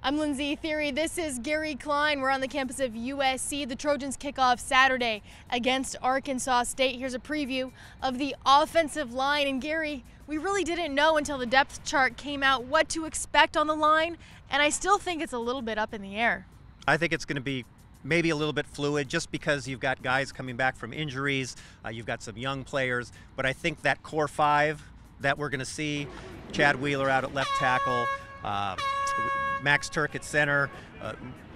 I'm Lindsay Theory. This is Gary Klein. We're on the campus of USC. The Trojans kick off Saturday against Arkansas State. Here's a preview of the offensive line. And Gary, we really didn't know until the depth chart came out what to expect on the line, and I still think it's a little bit up in the air. I think it's going to be maybe a little bit fluid just because you've got guys coming back from injuries, you've got some young players, but I think that core five that we're going to see, Chad Wheeler out at left tackle, Max Turk at center,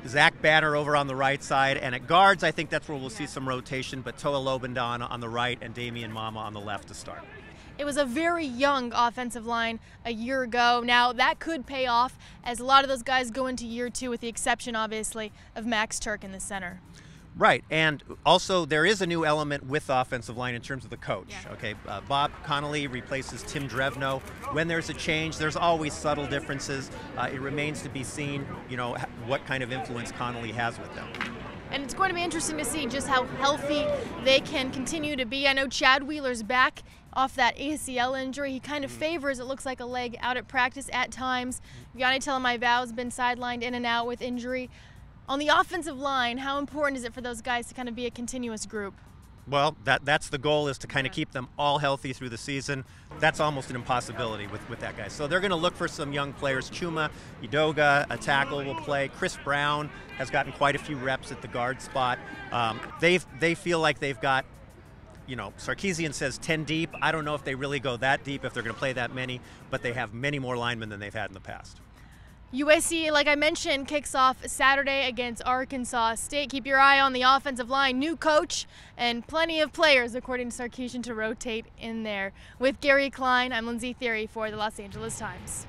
Zach Banner over on the right side, and at guards I think that's where we'll see some rotation, but Toa Lobendon on the right and Damian Mama on the left to start. It was a very young offensive line a year ago. Now that could pay off as a lot of those guys go into year two, with the exception obviously of Max Turk in the center. Right, and also there is a new element with offensive line in terms of the coach. Yeah. Okay, Bob Connolly replaces Tim Drevno. When there's a change, there's always subtle differences. It remains to be seen, what kind of influence Connolly has with them. And it's going to be interesting to see just how healthy they can continue to be. I know Chad Wheeler's back off that ACL injury. He kind of favors, it looks like, a leg out at practice at times. Yanni Telemaivao's been sidelined in and out with injury. On the offensive line, how important is it for those guys to kind of be a continuous group? Well, that's the goal, is to kind of keep them all healthy through the season. That's almost an impossibility with that guy. So they're going to look for some young players. Chuma Edoga, a tackle, will play. Chris Brown has gotten quite a few reps at the guard spot. They feel like they've got, Sarkisian says 10 deep. I don't know if they really go that deep, if they're going to play that many, but they have many more linemen than they've had in the past. USC, like I mentioned, kicks off Saturday against Arkansas State. Keep your eye on the offensive line. New coach and plenty of players, according to Sarkisian, to rotate in there. With Gary Klein, I'm Lindsay Theory for the Los Angeles Times.